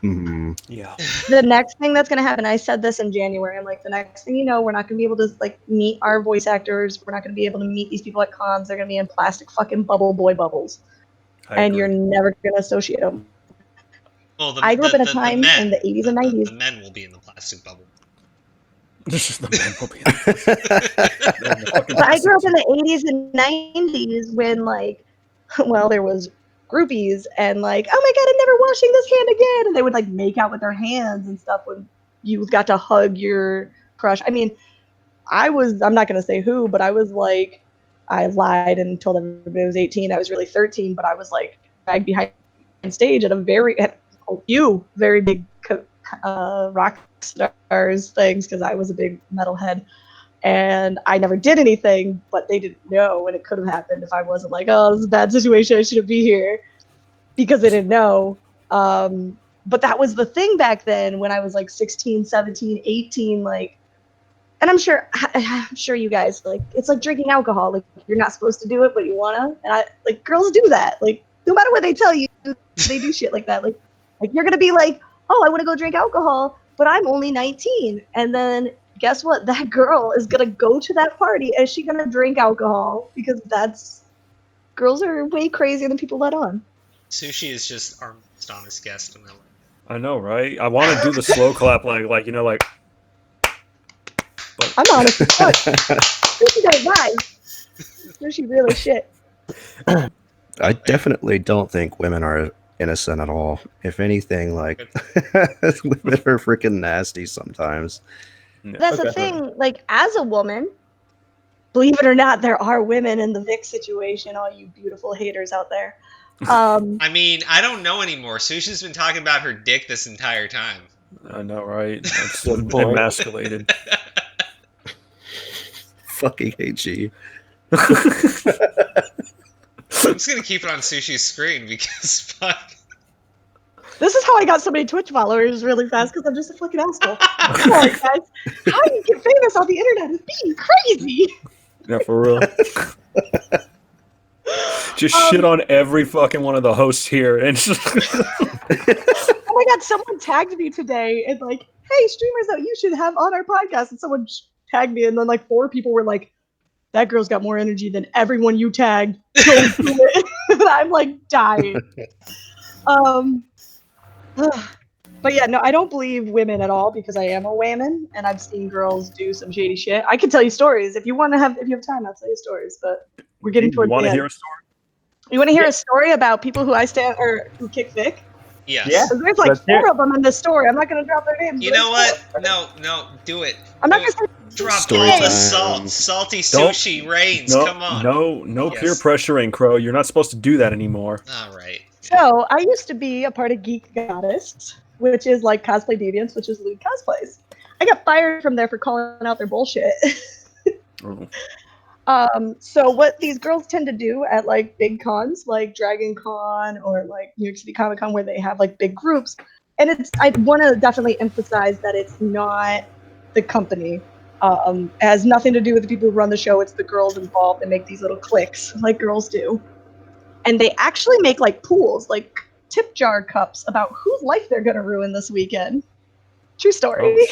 Yeah. The next thing that's going to happen, I said this in January, I'm like, the next thing you know, we're not going to be able to, like, meet our voice actors. We're not going to be able to meet these people at cons. They're going to be in plastic fucking bubble boy bubbles. And you're never going to associate them. Well, I grew up in a time in the 80s and 90s. The men will be in the plastic bubble. The man will be But I grew up in the 80s and 90s when, like, well, there was groupies and, like, oh my God, I'm never washing this hand again. And they would, like, make out with their hands and stuff when you got to hug your crush. I mean, I'm not going to say who, but I was, like, I lied and told everybody I was 18. I was really 13, but I was, like, dragged behind stage at a few very big rock stars things because I was a big metalhead. And I never did anything, but they didn't know, and it could have happened if I wasn't like, oh, this is a bad situation, I shouldn't be here, because they didn't know. But that was the thing back then when I was like 16, 17, 18, like, and I'm sure you guys, like, it's like drinking alcohol. Like, you're not supposed to do it, but you wanna. And girls do that. Like, no matter what they tell you, they do shit like that. Like you're gonna be like, oh, I want to go drink alcohol, but I'm only 19, and then guess what? That girl is gonna go to that party and she's gonna drink alcohol because girls are way crazier than people let on. Sushi is just our most honest guest. I know, right? I want to do the slow clap, like. But I'm honest as fuck. Sushi don't lie. Sushi really shit. I definitely don't think women are innocent at all. If anything, like women are freaking nasty sometimes. That's the thing. Like, as a woman, believe it or not, there are women in the Vic situation. All you beautiful haters out there. I mean, I don't know anymore. Sushi's been talking about her dick this entire time. I know, right? That's so Good point. emasculated. Fucking AG. I'm just gonna keep it on Sushi's screen because fuck. This is how I got so many Twitch followers really fast, because I'm just a fucking asshole. Come on, guys. How do you get famous on the internet is being crazy. Yeah, for real. Just shit on every fucking one of the hosts here, and just Oh my god, someone tagged me today and like, hey, streamers that you should have on our podcast. And someone tagged me, and then like 4 people were like, that girl's got more energy than everyone you tagged. Don't do it. I'm like dying. But yeah, no, I don't believe women at all because I am a woman and I've seen girls do some shady shit. I could tell you stories if you have time. I'll tell you stories, but we're getting towards the end. Want to hear a story? You want to hear a story about people who who kick Vic? Yes. Yeah. There's like 4 of them in this story. I'm not going to drop their names. You know what? No, do it. I'm not going to say. Drop Story all the time. salty sushi reigns. Come on. No Yes. peer pressuring, Crow. You're not supposed to do that anymore. All right. So I used to be a part of Geek Goddess, which is like Cosplay Deviants, which is lewd cosplays. I got fired from there for calling out their bullshit. Oh. So what these girls tend to do at like big cons, like Dragon Con or like New York City Comic Con, where they have like big groups, and I want to definitely emphasize that it's not the company. It has nothing to do with the people who run the show. It's the girls involved. They make these little cliques like girls do. And they actually make like pools, like tip jar cups about whose life they're going to ruin this weekend. True story. Oh,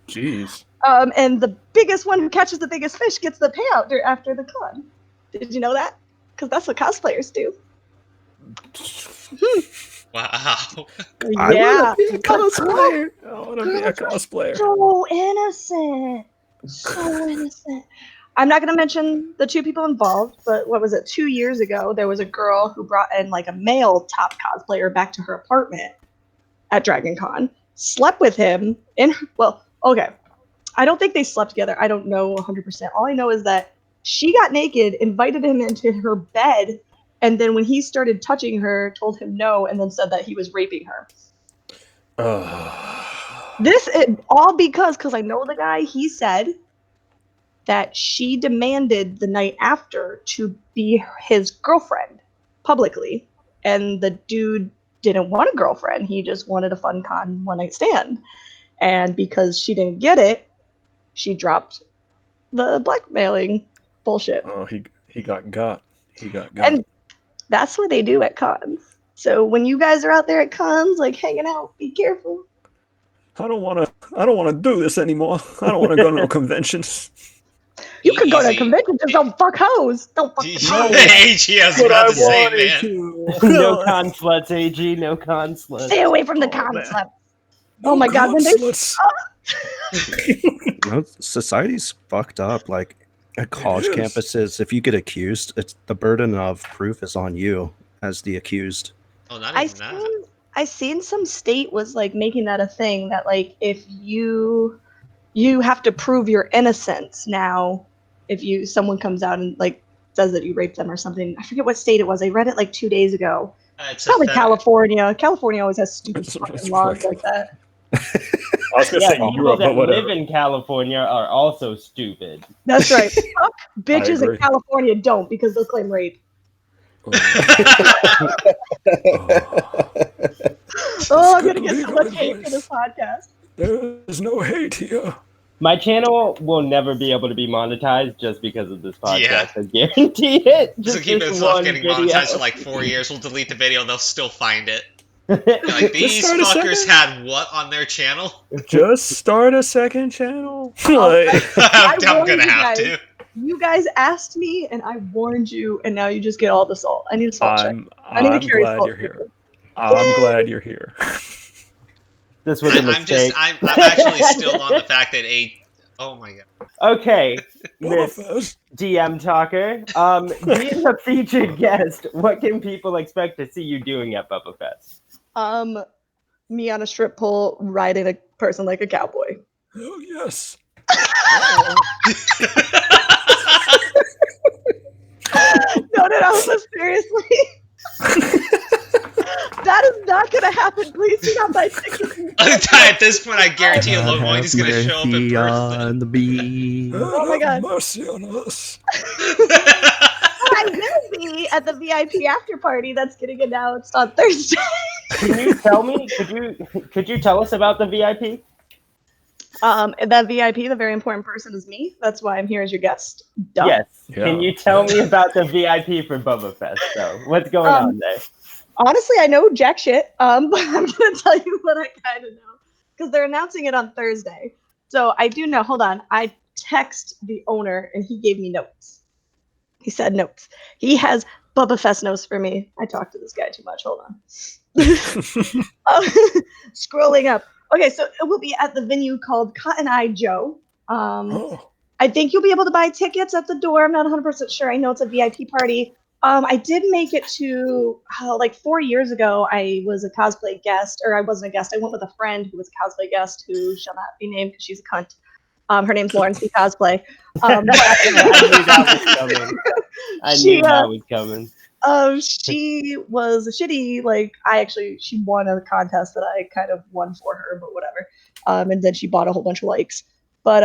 jeez. And the biggest one who catches the biggest fish gets the payout after the con. Did you know that? Because that's what cosplayers do. Wow. Yeah. I want to be a cosplayer. I want to be a cosplayer. So innocent. So innocent. I'm not going to mention the 2 people involved, but what was it? 2 years ago, there was a girl who brought in like a male top cosplayer back to her apartment at Dragon Con, slept with him okay. I don't think they slept together. I don't know 100%. All I know is that she got naked, invited him into her bed, and then when he started touching her, told him no, and then said that he was raping her. This is all because I know the guy, he said that she demanded the night after to be his girlfriend publicly. And the dude didn't want a girlfriend. He just wanted a fun con one night stand. And because she didn't get it, she dropped the blackmailing bullshit. Oh, he got got. He got got. And that's what they do at cons. So when you guys are out there at cons, like hanging out, be careful. I don't want to do this anymore. I don't want to go to no conventions. You could go to a Easy. convention, just don't fuck hoes. Don't fuck the hoes. AG, I was about to say, man. No con sluts, AG. No con sluts. Stay away from the concept. Oh my god, when they Society's fucked up. Like at college campuses, if you get accused, it's the burden of proof is on you as the accused. Oh, not even that. I seen some state was like making that a thing that like if you have to prove your innocence now if someone comes out and like says that you raped them or something. I forget what state it was. I read it like 2 days ago. It's Probably a California. California always has stupid It's fucking laws like that. I was gonna Yeah, say people Europe, that but whatever. live in California are also stupid. That's right. Fuck bitches agree. in California don't because they'll claim rape. Oh, I'm gonna get so much hate for this podcast. There's no hate here. My channel will never be able to be monetized just because of this podcast. Yeah. I guarantee it. So Just keep this itself one getting video. monetized for like 4 years. We'll delete the video and they'll still find it. Like, these start a fuckers second. had what on their channel? Just start a second channel. I'm warned gonna you have guys. to. You guys asked me and I warned you and now you just get all the salt. I need a salt check. I need I'm to carry glad salt you're here. check. I'm glad you're here. This was a mistake. I'm actually still on the fact that Oh my god. Okay, Miss Bubba DM Talker. Being a featured guest, what can people expect to see you doing at Bubba Fest? Me on a strip pole riding a person like a cowboy. Oh yes. No, but seriously. That is not gonna happen. Please do not buy tickets. At this point, I guarantee you, God Lloyd is going to show up in mercy person. on the beach. Oh my God. Mercy on us. I will be at the VIP after party that's getting announced on Thursday. Can you tell me? Could you tell us about the VIP? And that VIP, the very important person, is me. That's why I'm here as your guest. Duh. Yes. Yeah. Can you tell me about the VIP for Bubba Fest, though? What's going on there? Honestly, I know jack shit. But I'm gonna tell you what I kind of know because they're announcing it on Thursday. So I do know. Hold on, I text the owner and he gave me notes. He said notes. He has Bubba Fest notes for me. I talked to this guy too much. Hold on. Scrolling up. Okay, so it will be at the venue called Cotton Eye Joe. Oh. I think you'll be able to buy tickets at the door. I'm not 100% sure. I know it's a VIP party. I did make it to like 4 years ago. I was a cosplay guest, or I wasn't a guest. I went with a friend who was a cosplay guest who shall not be named because she's a cunt. Her name's Lauren C. Cosplay. I knew that was coming. That was coming. She was a shitty, she won a contest that I kind of won for her, but whatever. And then she bought a whole bunch of likes. But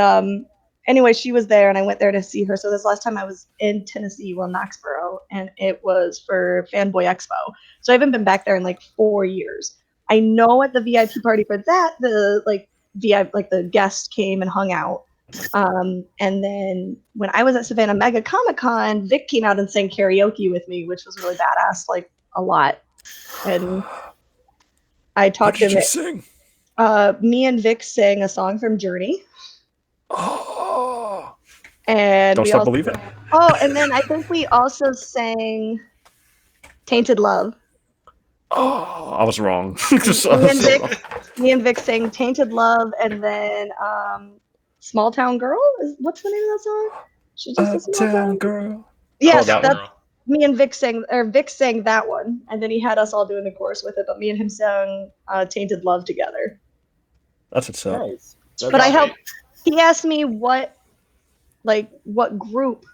anyway, she was there and I went there to see her. So this last time I was in Tennessee, Knoxboro, and it was for Fanboy Expo. So I haven't been back there in like 4 years. I know at the VIP party for that, the guest came and hung out. And then when I was at Savannah Mega Comic Con, Vic came out and sang karaoke with me, which was really badass, like a lot. And I talked to What did you Vic. sing? Me and Vic sang a song from Journey. Oh. And Don't we stop also, believing. oh, and then I think we also sang Tainted Love. Oh, I was wrong. Me and Vic sang Tainted Love, and then Small Town Girl. What's the name of that song? She just a small town girl. Yes, that that's Girl. me and Vic sang, or Vic sang that one, and then he had us all doing the chorus with it. But me and him sang Tainted Love together. That's what's up. Nice. But I helped. He asked me what group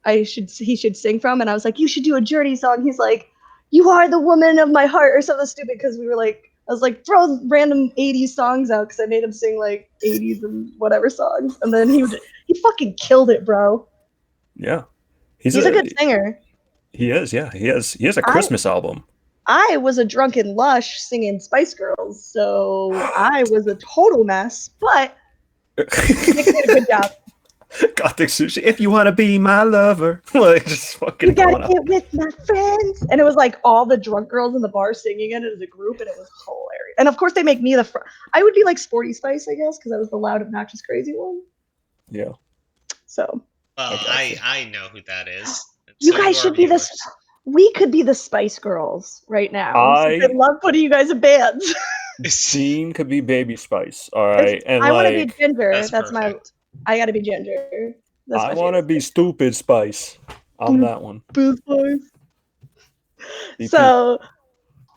he should sing from, and I was like, you should do a Journey song. He's like, you are the woman of my heart, or something stupid, because we were like, I was like, throw random 80s songs out, because I made him sing like 80s and whatever songs, and then he fucking killed it, bro. Yeah. He's a good singer. He is, yeah. He has a Christmas album. I was a drunken lush singing Spice Girls, so I was a total mess, but Nick did a good job. Gothic Sushi, if you want to be my lover. Like, just fucking You gotta get with my friends. And it was like all the drunk girls in the bar singing it as a group, and it was hilarious. And of course, they make me I would be like Sporty Spice, I guess, because I was the loud, obnoxious, crazy one. Yeah. Well, So. I know who that is. You guys should be this. We could be the Spice Girls right now. I love putting you guys in bands. Dean could be Baby Spice, all right? And I want to be Ginger. That's perfect. I gotta be Ginger. I want to be Stupid Spice. I'm that one. Booth Boys. So,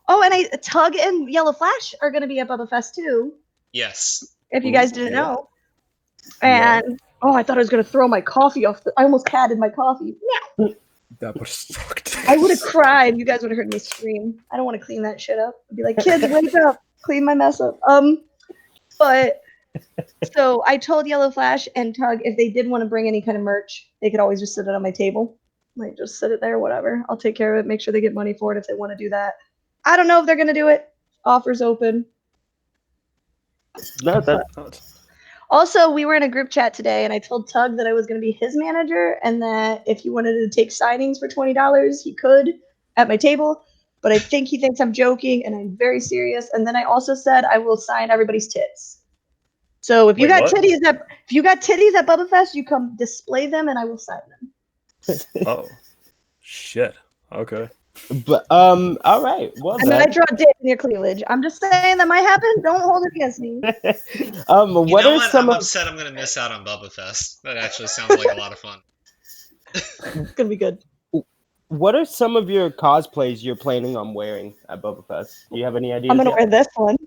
and Tug and Yellow Flash are gonna be at Bubba Fest too. Yes. If you guys didn't know. And I thought I was gonna throw my coffee off. I almost catted my coffee. That was sucked. I would have cried. You guys would have heard me scream. I don't want to clean that shit up. I'd be like, kids, wake up, clean my mess up. But so I told Yellow Flash and Tug if they did want to bring any kind of merch, they could always just sit it on my table. Like, just sit it there, whatever. I'll take care of it. Make sure they get money for it if they want to do that. I don't know if they're gonna do it. Offers open. No, that's Also, we were in a group chat today, and I told Tug that I was going to be his manager, and that if he wanted to take signings for $20, he could at my table. But I think he thinks I'm joking, and I'm very serious. And then I also said I will sign everybody's tits. So if you got titties at Bubba Fest, you come display them, and I will sign them. Oh, shit. Okay. But all right. Well And then I then. draw dick near cleavage. I'm just saying that might happen. Don't hold it against me. You What know are what? some I'm of upset I'm gonna miss out on Bubba Fest. That actually sounds like a lot of fun. It's gonna be good. what are some of your cosplays you're planning on wearing at Bubba Fest? Do you have any ideas? I'm gonna yet? wear this one.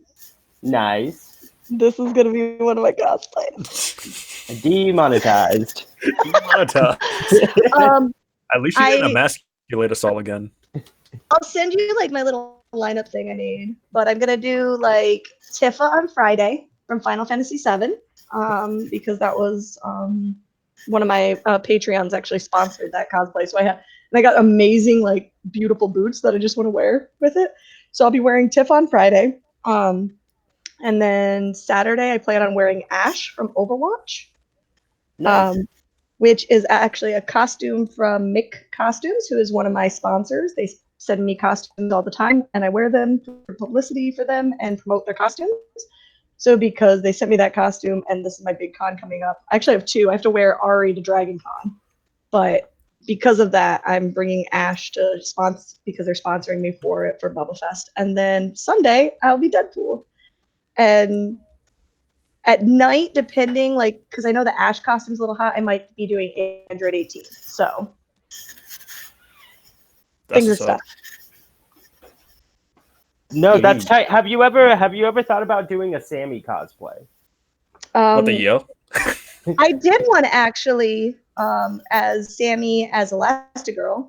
Nice. This is gonna be one of my cosplays. Demonetized. Demonetized. At least you didn't emasculate us all again. I'll send you like my little lineup thing I made, but I'm gonna do like Tifa on Friday from Final Fantasy VII, because that was one of my Patreons actually sponsored that cosplay. So I got amazing like beautiful boots that I just want to wear with it. So I'll be wearing Tifa on Friday, and then Saturday I plan on wearing Ash from Overwatch. Nice. Which is actually a costume from Mick Costumes, who is one of my sponsors. They send me costumes all the time, and I wear them for publicity for them and promote their costumes. So because they sent me that costume, and this is my big con coming up. I actually have two. I have to wear Ari to Dragon Con. But because of that, I'm bringing Ash to sponsor because they're sponsoring me for it for Bubba Fest. And then Sunday, I'll be Deadpool. And at night, depending, like, because I know the Ash costume's a little hot, I might be doing Android 18. So, things and stuff. No, that's tight. Have you ever thought about doing a Sammy cosplay? What the yell? I did one actually, as Sammy as Elastigirl.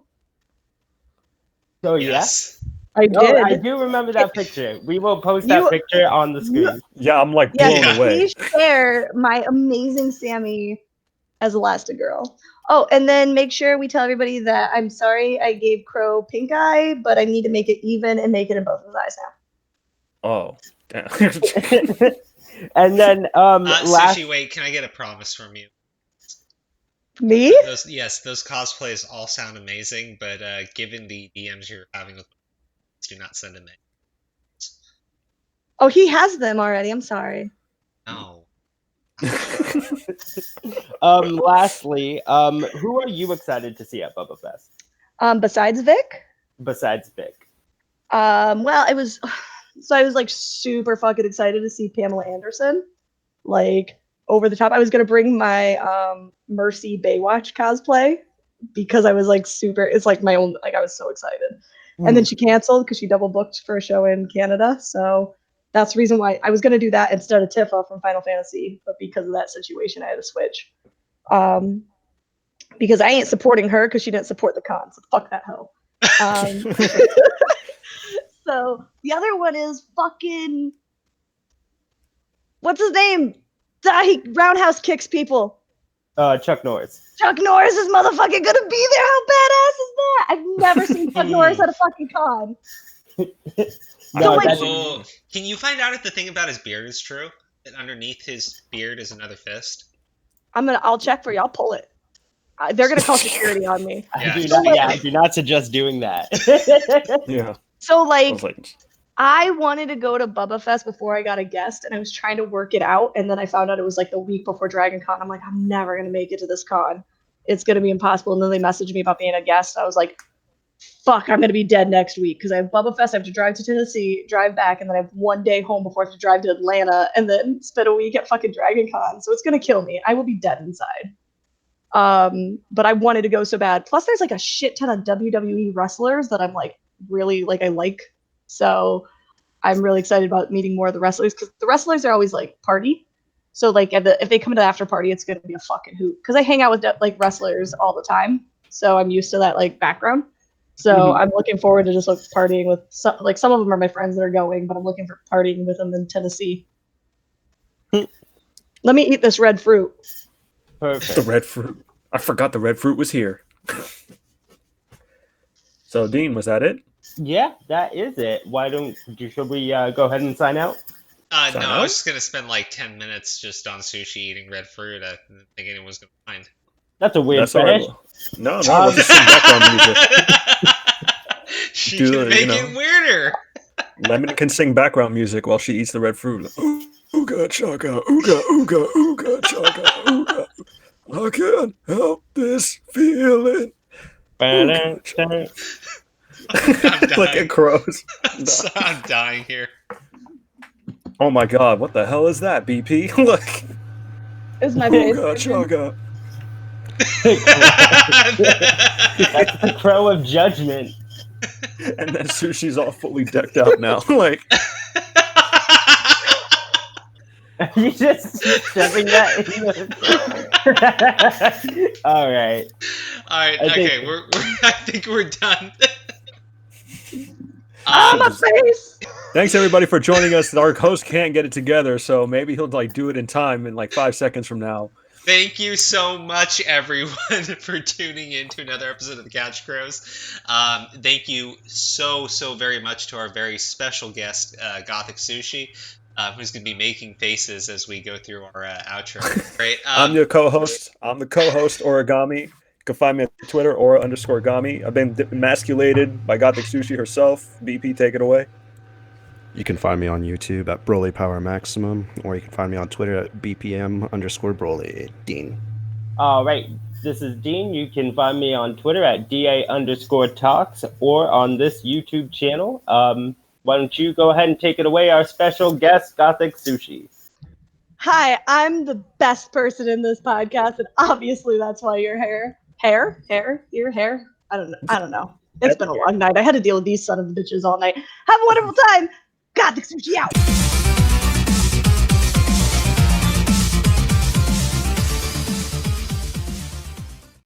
Oh Yes. I did. I do remember that picture. We will post that picture on the screen. Yeah, I'm like blown away. Please share my amazing Sammy as Elastigirl. Oh, and then make sure we tell everybody that I'm sorry I gave Crow pink eye, but I need to make it even and make it in both of his eyes now. Oh, damn. And then Sushi, wait, can I get a promise from you? Me? Those cosplays all sound amazing, but given the DMs you're having with do not send them in. Oh, he has them already. I'm sorry. No. Lastly, who are you excited to see at Bubba Fest? Besides Vic? Besides Vic. Well, I was like super fucking excited to see Pamela Anderson. Like over the top. I was gonna bring my Mercy Baywatch cosplay because I was like it's like my own, like I was so excited. And then she canceled because she double booked for a show in Canada. So that's the reason why I was going to do that instead of Tifa from Final Fantasy. But because of that situation, I had to switch. Because I ain't supporting her because she didn't support the con. So fuck that hoe. So the other one is fucking... What's his name? He roundhouse kicks people. Chuck Norris. Chuck Norris is motherfucking gonna be there. How badass is that? I've never seen Chuck Norris at a fucking con. Can you find out if the thing about his beard is true? That underneath his beard is another fist? I'll check for you. I'll pull it. They're gonna call security on me. I do not suggest doing that. Yeah. So like I wanted to go to Bubba Fest before I got a guest, and I was trying to work it out, and then I found out it was like the week before Dragon Con. I'm like, I'm never going to make it to this con. It's going to be impossible. And then they messaged me about being a guest. I was like, fuck, I'm going to be dead next week because I have Bubba Fest. I have to drive to Tennessee, drive back, and then I have one day home before I have to drive to Atlanta and then spend a week at fucking Dragon Con. So it's going to kill me. I will be dead inside. But I wanted to go so bad. Plus, there's like a shit ton of WWE wrestlers that I'm like really like I like. So I'm really excited about meeting more of the wrestlers because the wrestlers are always like party. So like if they come to the after party, it's gonna be a fucking hoot because I hang out with like wrestlers all the time. So I'm used to that like background. So I'm looking forward to just like partying with some of them are my friends that are going, but I'm looking for partying with them in Tennessee. Let me eat this red fruit. Perfect. The red fruit. I forgot the red fruit was here. So Dean, was that it? Yeah, that is it. Should we go ahead and sign out? I was just gonna spend like 10 minutes just on Sushi eating red fruit. I didn't think anyone was gonna mind. That's a weird fetish. No, we'll just sing background music. She can make it weirder. Lemon can sing background music while she eats the red fruit. Ooga chaka, ooga ooga ooga chaka ooga. I can't help this feeling. Look at crows. I'm dying here. Oh my god, what the hell is that, BP? Look. Is my face. Chugga, chugga. That's the crow of judgment. And then Sushi's all fully decked out now. Like, You just shoving that in the... All right. All right. Okay. I think we're done. My face! thanks everybody for joining us. Our host can't get it together, so maybe he'll like do it in time in like 5 seconds from now. Thank you so much, everyone, for tuning in to another episode of the Couch Crows. Thank you so very much to our very special guest, Gothic Sushi, who's going to be making faces as we go through our outro. Right? I'm the co-host. Origami. You can find me on Twitter, _Gami. I've been emasculated by Gothic Sushi herself. BP, take it away. You can find me on YouTube at Broly Power Maximum, or you can find me on Twitter at BPM_Broly. Dean. All right. This is Dean. You can find me on Twitter at DA_Talks or on this YouTube channel. Why don't you go ahead and take it away, our special guest, Gothic Sushi. Hi, I'm the best person in this podcast, and obviously that's why your hair. Your hair? I don't know. It's been a long night. I had to deal with these son of bitches all night. Have a wonderful time. Gothic Sushi out.